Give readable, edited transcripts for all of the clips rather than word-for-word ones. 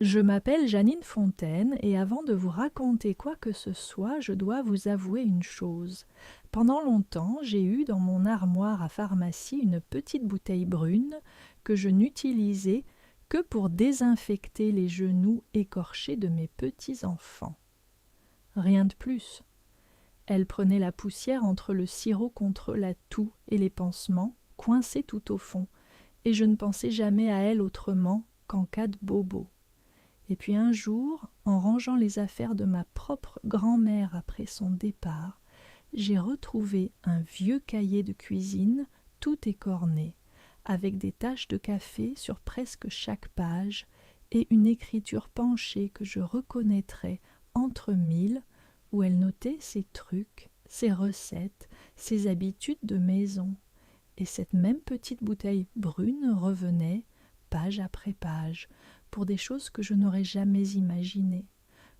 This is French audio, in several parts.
Je m'appelle Janine Fontaine et avant de vous raconter quoi que ce soit, je dois vous avouer une chose. Pendant longtemps, j'ai eu dans mon armoire à pharmacie une petite bouteille brune que je n'utilisais que pour désinfecter les genoux écorchés de mes petits-enfants. Rien de plus. Elle prenait la poussière entre le sirop contre la toux et les pansements, coincés tout au fond, et je ne pensais jamais à elle autrement qu'en cas de bobo. Et puis un jour, en rangeant les affaires de ma propre grand-mère après son départ, j'ai retrouvé un vieux cahier de cuisine tout écorné, avec des taches de café sur presque chaque page et une écriture penchée que je reconnaîtrais entre mille, où elle notait ses trucs, ses recettes, ses habitudes de maison. Et cette même petite bouteille brune revenait, page après page, pour des choses que je n'aurais jamais imaginées.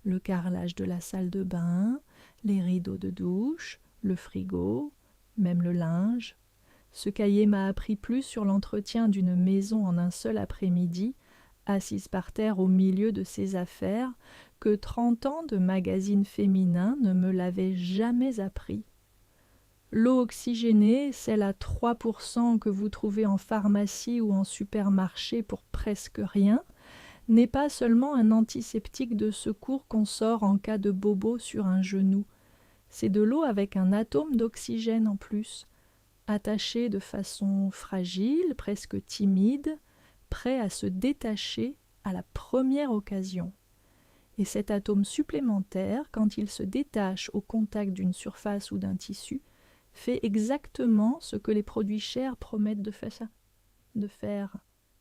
Le carrelage de la salle de bain, les rideaux de douche, le frigo, même le linge. Ce cahier m'a appris plus sur l'entretien d'une maison en un seul après-midi, assise par terre au milieu de ses affaires, que 30 ans de magazines féminins ne me l'avaient jamais appris. L'eau oxygénée, celle à 3% que vous trouvez en pharmacie ou en supermarché pour presque rien, n'est pas seulement un antiseptique de secours qu'on sort en cas de bobo sur un genou. C'est de l'eau avec un atome d'oxygène en plus, attaché de façon fragile, presque timide, prêt à se détacher à la première occasion. Et cet atome supplémentaire, quand il se détache au contact d'une surface ou d'un tissu, fait exactement ce que les produits chers promettent de faire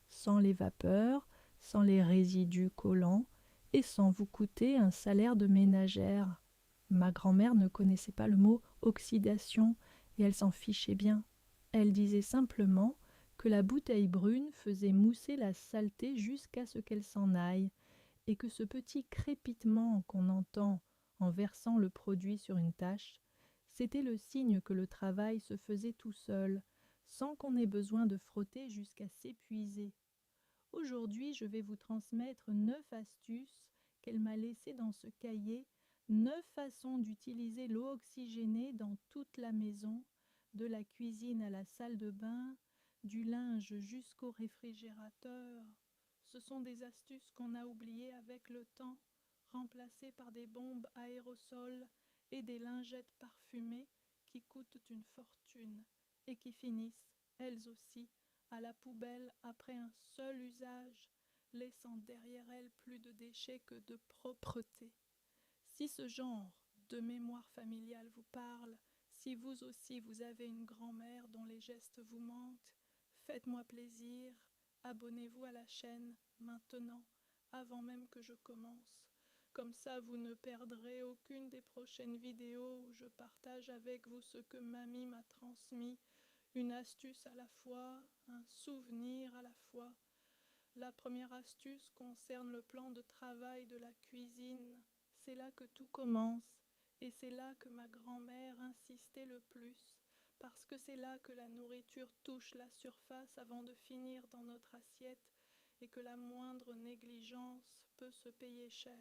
sans les vapeurs, sans les résidus collants et sans vous coûter un salaire de ménagère. Ma grand-mère ne connaissait pas le mot oxydation et elle s'en fichait bien. Elle disait simplement que la bouteille brune faisait mousser la saleté jusqu'à ce qu'elle s'en aille et que ce petit crépitement qu'on entend en versant le produit sur une tâche, c'était le signe que le travail se faisait tout seul, sans qu'on ait besoin de frotter jusqu'à s'épuiser. Aujourd'hui, je vais vous transmettre 9 astuces qu'elle m'a laissées dans ce cahier, 9 façons d'utiliser l'eau oxygénée dans toute la maison, de la cuisine à la salle de bain, du linge jusqu'au réfrigérateur. Ce sont des astuces qu'on a oubliées avec le temps, remplacées par des bombes aérosols et des lingettes parfumées qui coûtent une fortune et qui finissent, elles aussi, à la poubelle après un seul usage, laissant derrière elles plus de déchets que de propreté. Si ce genre de mémoire familiale vous parle, si vous aussi vous avez une grand-mère dont les gestes vous manquent, faites-moi plaisir, abonnez-vous à la chaîne maintenant, avant même que je commence. Comme ça, vous ne perdrez aucune des prochaines vidéos où je partage avec vous ce que mamie m'a transmis, une astuce à la fois, un souvenir à la fois. La première astuce concerne le plan de travail de la cuisine. C'est là que tout commence et c'est là que ma grand-mère insistait le plus, parce que c'est là que la nourriture touche la surface avant de finir dans notre assiette et que la moindre négligence peut se payer cher.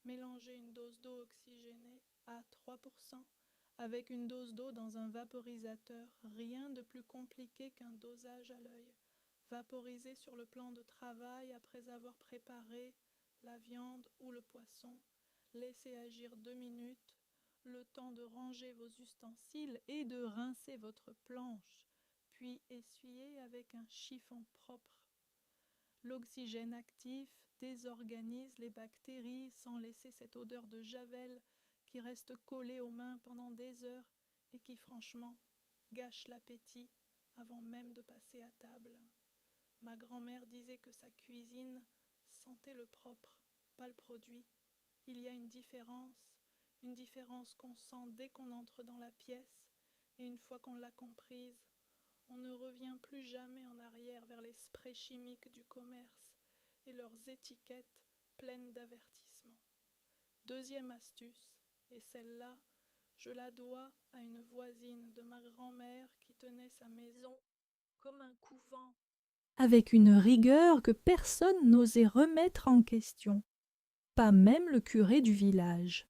Mélanger une dose d'eau oxygénée à 3% avec une dose d'eau dans un vaporisateur, rien de plus compliqué qu'un dosage à l'œil. Vaporiser sur le plan de travail après avoir préparé la viande ou le poisson. Laissez agir 2 minutes, le temps de ranger vos ustensiles et de rincer votre planche, puis essuyez avec un chiffon propre. L'oxygène actif désorganise les bactéries sans laisser cette odeur de javel qui reste collée aux mains pendant des heures et qui franchement gâche l'appétit avant même de passer à table. Ma grand-mère disait que sa cuisine sentait le propre, pas le produit. Il y a une différence qu'on sent dès qu'on entre dans la pièce, et une fois qu'on l'a comprise, on ne revient plus jamais en arrière vers les sprays chimiques du commerce et leurs étiquettes pleines d'avertissements. Deuxième astuce, et celle-là, je la dois à une voisine de ma grand-mère qui tenait sa maison comme un couvent. avec une rigueur que personne n'osait remettre en question, pas même le curé du village.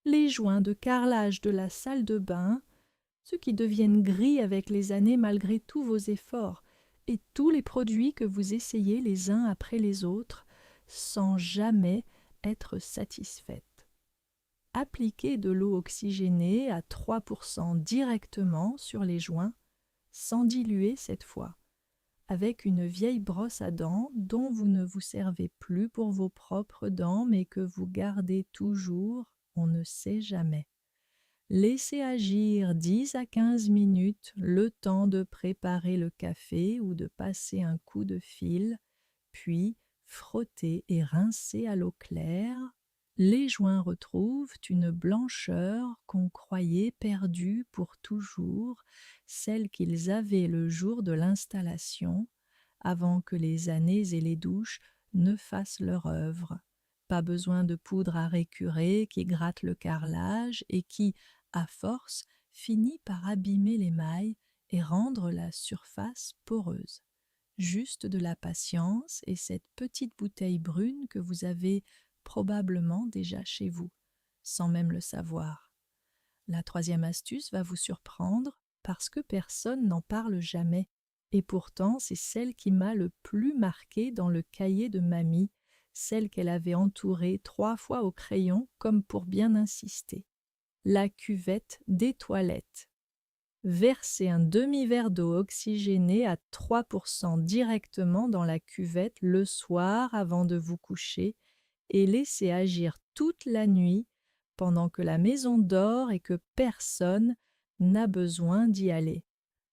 Les joints de carrelage de la salle de bain, ceux qui deviennent gris avec les années malgré tous vos efforts, et tous les produits que vous essayez les uns après les autres, sans jamais être satisfaite. Appliquez de l'eau oxygénée à 3% directement sur les joints, sans diluer cette fois, avec une vieille brosse à dents dont vous ne vous servez plus pour vos propres dents mais que vous gardez toujours, on ne sait jamais. Laissez agir 10 à 15 minutes le temps de préparer le café ou de passer un coup de fil, puis frottez et rincez à l'eau claire. Les joints retrouvent une blancheur qu'on croyait perdue pour toujours, celle qu'ils avaient le jour de l'installation, avant que les années et les douches ne fassent leur œuvre. Pas besoin de poudre à récurer qui gratte le carrelage et qui, à force, finit par abîmer l'émail et rendre la surface poreuse. Juste de la patience et cette petite bouteille brune que vous avez probablement déjà chez vous, sans même le savoir. La troisième astuce va vous surprendre parce que personne n'en parle jamais, et pourtant c'est celle qui m'a le plus marquée dans le cahier de mamie, celle qu'elle avait entourée 3 fois au crayon comme pour bien insister. La cuvette des toilettes. Versez un demi-verre d'eau oxygénée à 3% directement dans la cuvette le soir avant de vous coucher et laissez agir toute la nuit pendant que la maison dort et que personne n'a besoin d'y aller.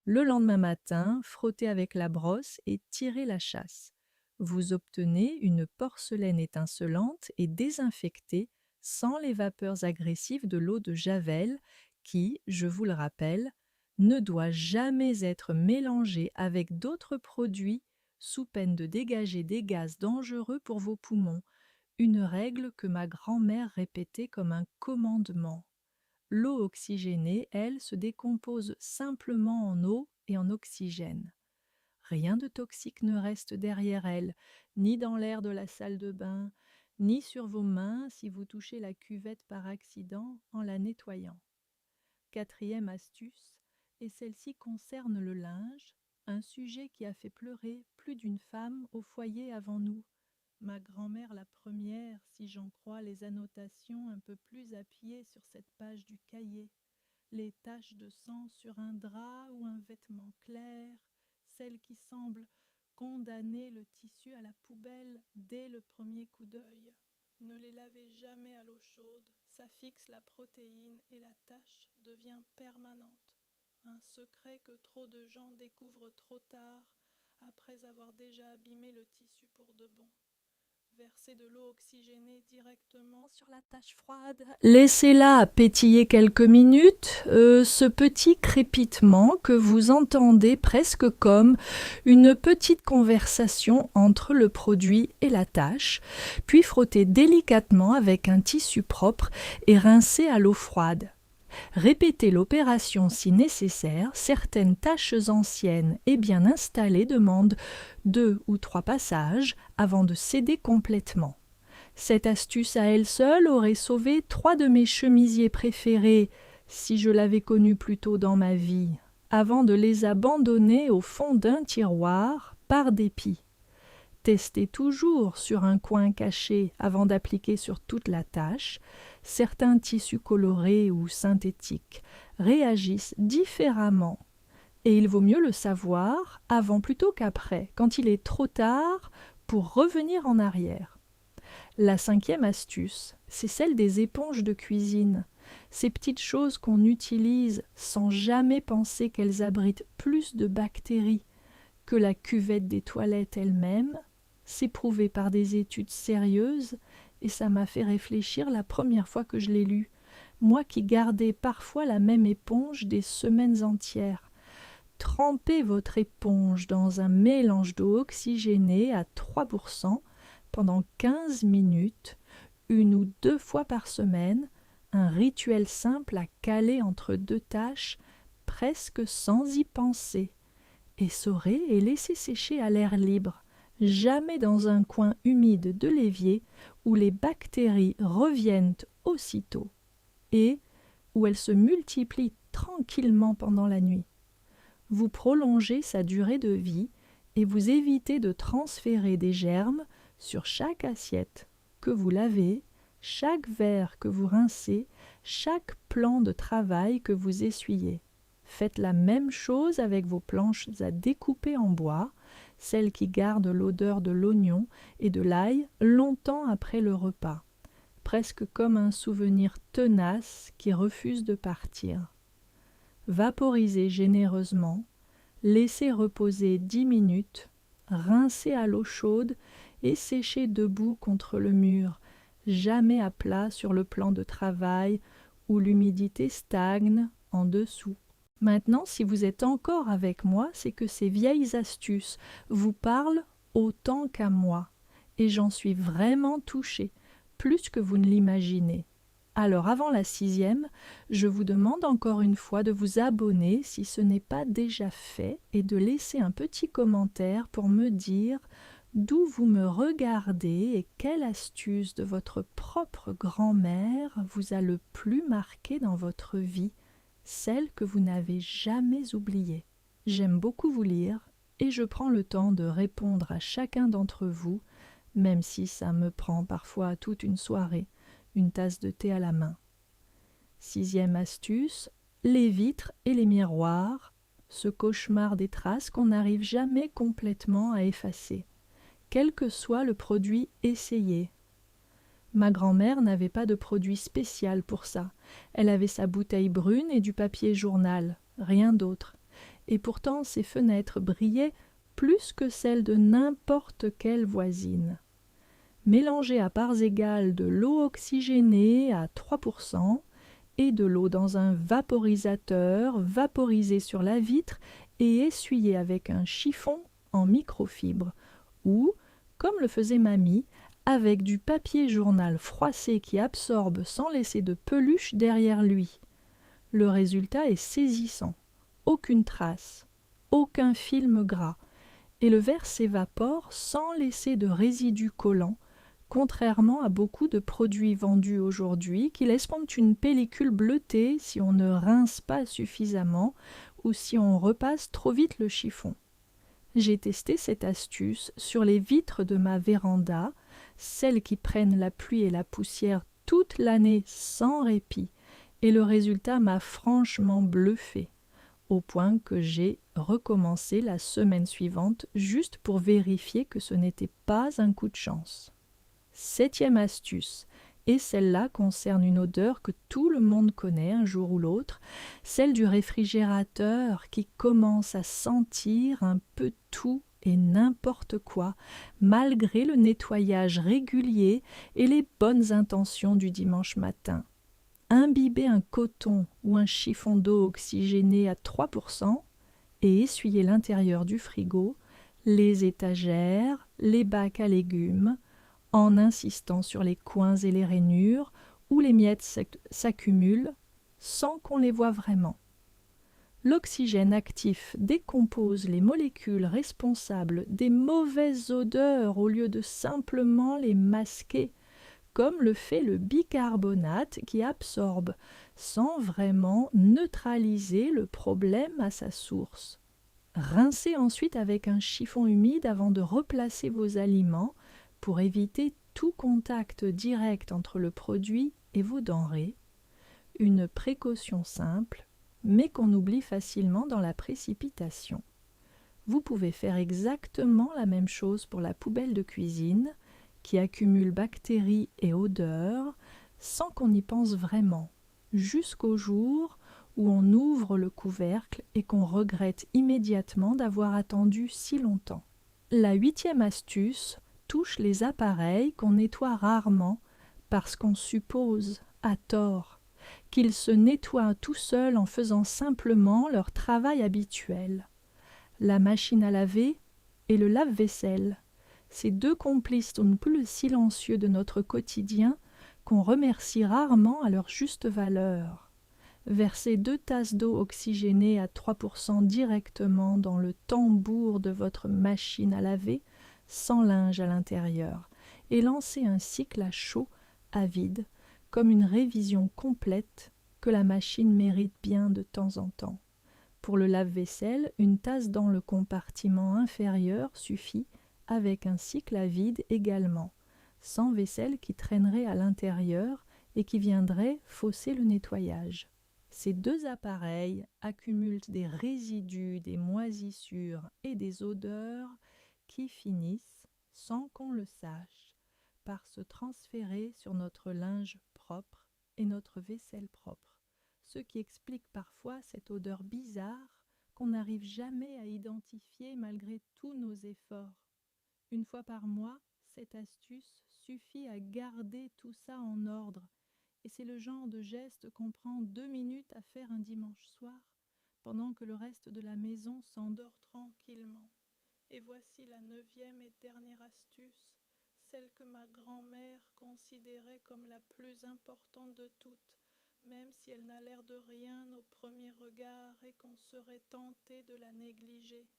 Le lendemain matin, frottez avec la brosse et tirez la chasse. Vous obtenez une porcelaine étincelante et désinfectée sans les vapeurs agressives de l'eau de Javel qui, je vous le rappelle, ne doit jamais être mélangée avec d'autres produits sous peine de dégager des gaz dangereux pour vos poumons, une règle que ma grand-mère répétait comme un commandement. L'eau oxygénée, elle, se décompose simplement en eau et en oxygène. Rien de toxique ne reste derrière elle, ni dans l'air de la salle de bain, ni sur vos mains si vous touchez la cuvette par accident en la nettoyant. Quatrième astuce, et celle-ci concerne le linge, un sujet qui a fait pleurer plus d'une femme au foyer avant nous. Ma grand-mère la première, si j'en crois les annotations un peu plus appuyées sur cette page du cahier. Les taches de sang sur un drap ou un vêtement clair, celles qui semblent condamner le tissu à la poubelle dès le premier coup d'œil. Ne les lavez jamais à l'eau chaude, ça fixe la protéine et la tache devient permanente. Un secret que trop de gens découvrent trop tard, après avoir déjà abîmé le tissu pour de bon. Versez de l'eau oxygénée directement sur la tache froide. Laissez-la pétiller quelques minutes, ce petit crépitement que vous entendez presque comme une petite conversation entre le produit et la tache, puis frottez délicatement avec un tissu propre et rincez à l'eau froide. Répétez l'opération si nécessaire, certaines taches anciennes et bien installées demandent 2 ou 3 passages avant de céder complètement. Cette astuce à elle seule aurait sauvé 3 de mes chemisiers préférés, si je l'avais connue plus tôt dans ma vie, avant de les abandonner au fond d'un tiroir par dépit. Testez toujours sur un coin caché avant d'appliquer sur toute la tache. Certains tissus colorés ou synthétiques réagissent différemment et il vaut mieux le savoir avant plutôt qu'après, quand il est trop tard pour revenir en arrière. La 5e astuce, c'est celle des éponges de cuisine. Ces petites choses qu'on utilise sans jamais penser qu'elles abritent plus de bactéries que la cuvette des toilettes elle-même. C'est prouvé par des études sérieuses et ça m'a fait réfléchir la première fois que je l'ai lu. Moi qui gardais parfois la même éponge des semaines entières. Trempez votre éponge dans un mélange d'eau oxygénée à 3% pendant 15 minutes, 1 ou 2 fois par semaine, un rituel simple à caler entre 2 tâches, presque sans y penser. Essorez et laissez sécher à l'air libre, jamais dans un coin humide de l'évier où les bactéries reviennent aussitôt et où elles se multiplient tranquillement pendant la nuit. Vous prolongez sa durée de vie et vous évitez de transférer des germes sur chaque assiette que vous lavez, chaque verre que vous rincez, chaque plan de travail que vous essuyez. Faites la même chose avec vos planches à découper en bois, celles qui gardent l'odeur de l'oignon et de l'ail longtemps après le repas, presque comme un souvenir tenace qui refuse de partir. Vaporisez généreusement, laissez reposer 10 minutes, rincez à l'eau chaude et séchez debout contre le mur, jamais à plat sur le plan de travail où l'humidité stagne en dessous. Maintenant, si vous êtes encore avec moi, c'est que ces vieilles astuces vous parlent autant qu'à moi, et j'en suis vraiment touchée, plus que vous ne l'imaginez. Alors, avant la 6e, je vous demande encore une fois de vous abonner si ce n'est pas déjà fait et de laisser un petit commentaire pour me dire d'où vous me regardez et quelle astuce de votre propre grand-mère vous a le plus marqué dans votre vie, celle que vous n'avez jamais oubliée. J'aime beaucoup vous lire et je prends le temps de répondre à chacun d'entre vous, même si ça me prend parfois toute une soirée, une tasse de thé à la main. 6e astuce, les vitres et les miroirs, ce cauchemar des traces qu'on n'arrive jamais complètement à effacer, quel que soit le produit essayé. Ma grand-mère n'avait pas de produit spécial pour ça. Elle avait sa bouteille brune et du papier journal, rien d'autre. Et pourtant ses fenêtres brillaient plus que celles de n'importe quelle voisine. Mélangez à parts égales de l'eau oxygénée à 3% et de l'eau dans un vaporisateur, vaporisez sur la vitre et essuyez avec un chiffon en microfibre ou, comme le faisait mamie, avec du papier journal froissé qui absorbe sans laisser de peluche derrière lui. Le résultat est saisissant. Aucune trace, aucun film gras, et le verre s'évapore sans laisser de résidus collants, contrairement à beaucoup de produits vendus aujourd'hui qui laissent pendre une pellicule bleutée si on ne rince pas suffisamment ou si on repasse trop vite le chiffon. J'ai testé cette astuce sur les vitres de ma véranda, celles qui prennent la pluie et la poussière toute l'année sans répit, et le résultat m'a franchement bluffé, au point que j'ai recommencé la semaine suivante juste pour vérifier que ce n'était pas un coup de chance. 7e astuce, et celle-là concerne une odeur que tout le monde connaît un jour ou l'autre, celle du réfrigérateur qui commence à sentir un peu tout et n'importe quoi, malgré le nettoyage régulier et les bonnes intentions du dimanche matin. Imbibez un coton ou un chiffon d'eau oxygénée à 3% et essuyez l'intérieur du frigo, les étagères, les bacs à légumes, en insistant sur les coins et les rainures où les miettes s'accumulent sans qu'on les voie vraiment. L'oxygène actif décompose les molécules responsables des mauvaises odeurs au lieu de simplement les masquer, comme le fait le bicarbonate qui absorbe, sans vraiment neutraliser le problème à sa source. Rincez ensuite avec un chiffon humide avant de replacer vos aliments pour éviter tout contact direct entre le produit et vos denrées. Une précaution simple, mais qu'on oublie facilement dans la précipitation. Vous pouvez faire exactement la même chose pour la poubelle de cuisine, qui accumule bactéries et odeurs, sans qu'on y pense vraiment, jusqu'au jour où on ouvre le couvercle et qu'on regrette immédiatement d'avoir attendu si longtemps. La 8e astuce touche les appareils qu'on nettoie rarement parce qu'on suppose, à tort, qu'ils se nettoient tout seuls en faisant simplement leur travail habituel. La machine à laver et le lave-vaisselle, ces deux complices un peu silencieux de notre quotidien qu'on remercie rarement à leur juste valeur. Versez 2 tasses d'eau oxygénée à 3% directement dans le tambour de votre machine à laver, sans linge à l'intérieur, et lancez un cycle à chaud, à vide, comme une révision complète que la machine mérite bien de temps en temps. Pour le lave-vaisselle, une tasse dans le compartiment inférieur suffit, avec un cycle à vide également, sans vaisselle qui traînerait à l'intérieur et qui viendrait fausser le nettoyage. Ces 2 appareils accumulent des résidus, des moisissures et des odeurs qui finissent, sans qu'on le sache, par se transférer sur notre linge propre et notre vaisselle propre, ce qui explique parfois cette odeur bizarre qu'on n'arrive jamais à identifier malgré tous nos efforts. Une fois par mois, cette astuce suffit à garder tout ça en ordre, et c'est le genre de geste qu'on prend 2 minutes à faire un dimanche soir, pendant que le reste de la maison s'endort tranquillement. Et voici la 9e et dernière astuce, celle que ma grand-mère considérait comme la plus importante de toutes, même si elle n'a l'air de rien au premier regard et qu'on serait tenté de la négliger.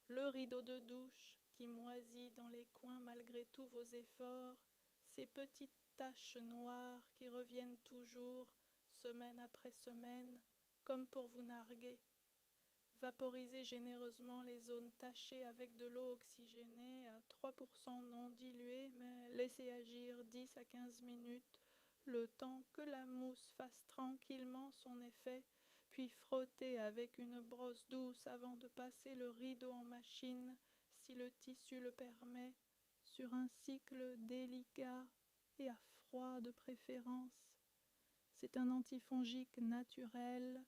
Le rideau de douche qui moisit dans les coins malgré tous vos efforts, ces petites taches noires qui reviennent toujours, semaine après semaine, comme pour vous narguer. Vaporisez généreusement les zones tachées avec de l'eau oxygénée à 3% non diluée, mais laissez agir 10 à 15 minutes, le temps que la mousse fasse tranquillement son effet, puis frottez avec une brosse douce avant de passer le rideau en machine, si le tissu le permet, sur un cycle délicat et à froid de préférence. C'est un antifongique naturel,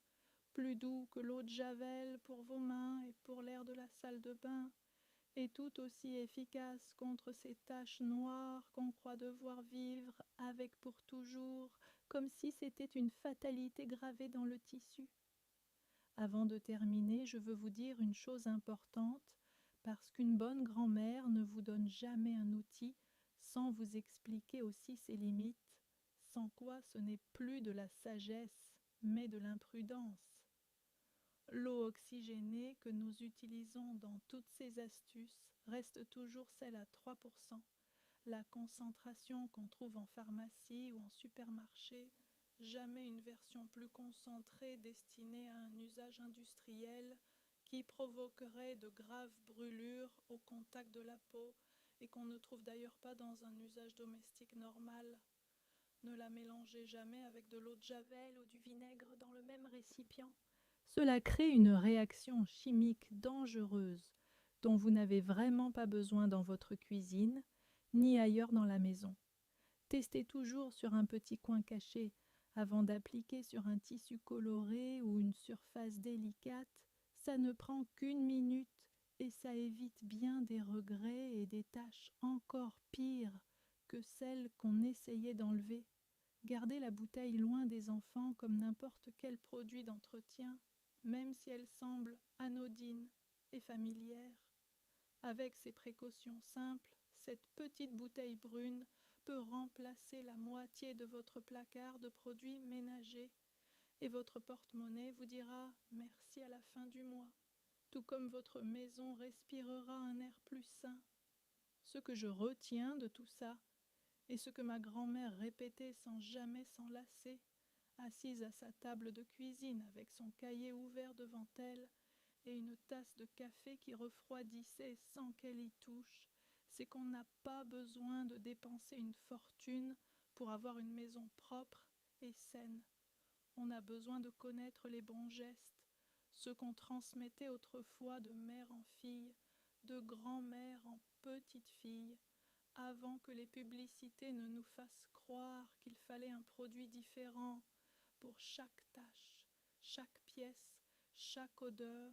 plus doux que l'eau de Javel pour vos mains et pour l'air de la salle de bain, et tout aussi efficace contre ces taches noires qu'on croit devoir vivre avec pour toujours, comme si c'était une fatalité gravée dans le tissu. Avant de terminer, je veux vous dire une chose importante, parce qu'une bonne grand-mère ne vous donne jamais un outil sans vous expliquer aussi ses limites, sans quoi ce n'est plus de la sagesse, mais de l'imprudence. L'eau oxygénée que nous utilisons dans toutes ces astuces reste toujours celle à 3%. La concentration qu'on trouve en pharmacie ou en supermarché, jamais une version plus concentrée destinée à un usage industriel qui provoquerait de graves brûlures au contact de la peau et qu'on ne trouve d'ailleurs pas dans un usage domestique normal. Ne la mélangez jamais avec de l'eau de Javel ou du vinaigre dans le même récipient. Cela crée une réaction chimique dangereuse dont vous n'avez vraiment pas besoin dans votre cuisine ni ailleurs dans la maison. Testez toujours sur un petit coin caché avant d'appliquer sur un tissu coloré ou une surface délicate. Ça ne prend qu'1 minute et ça évite bien des regrets et des taches encore pires que celles qu'on essayait d'enlever. Gardez la bouteille loin des enfants comme n'importe quel produit d'entretien, même si elle semble anodine et familière. Avec ces précautions simples, cette petite bouteille brune peut remplacer la moitié de votre placard de produits ménagers et votre porte-monnaie vous dira merci à la fin du mois, tout comme votre maison respirera un air plus sain. Ce que je retiens de tout ça, et ce que ma grand-mère répétait sans jamais s'en lasser, assise à sa table de cuisine avec son cahier ouvert devant elle et une tasse de café qui refroidissait sans qu'elle y touche, c'est qu'on n'a pas besoin de dépenser une fortune pour avoir une maison propre et saine. On a besoin de connaître les bons gestes, ceux qu'on transmettait autrefois de mère en fille, de grand-mère en petite fille, avant que les publicités ne nous fassent croire qu'il fallait un produit différent pour chaque tâche, chaque pièce, chaque odeur,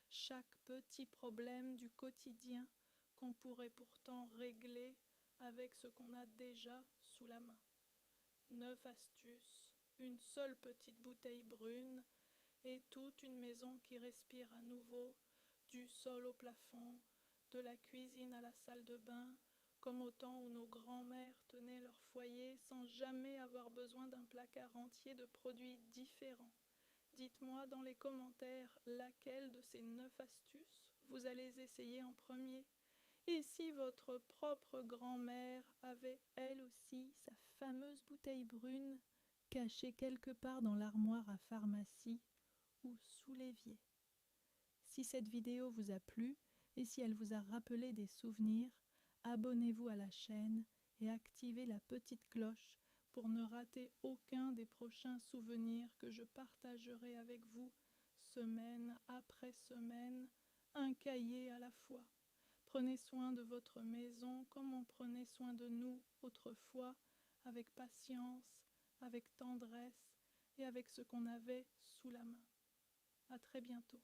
chaque petit problème du quotidien qu'on pourrait pourtant régler avec ce qu'on a déjà sous la main. 9 astuces, une seule petite bouteille brune et toute une maison qui respire à nouveau, du sol au plafond, de la cuisine à la salle de bain, comme au temps où nos grands-mères tenaient leur foyer sans jamais avoir besoin d'un placard entier de produits différents. Dites-moi dans les commentaires laquelle de ces 9 astuces vous allez essayer en premier. Et si votre propre grand-mère avait elle aussi sa fameuse bouteille brune cachée quelque part dans l'armoire à pharmacie ou sous l'évier. Si cette vidéo vous a plu et si elle vous a rappelé des souvenirs, abonnez-vous à la chaîne et activez la petite cloche pour ne rater aucun des prochains souvenirs que je partagerai avec vous, semaine après semaine, un cahier à la fois. Prenez soin de votre maison comme on prenait soin de nous autrefois, avec patience, avec tendresse et avec ce qu'on avait sous la main. À très bientôt.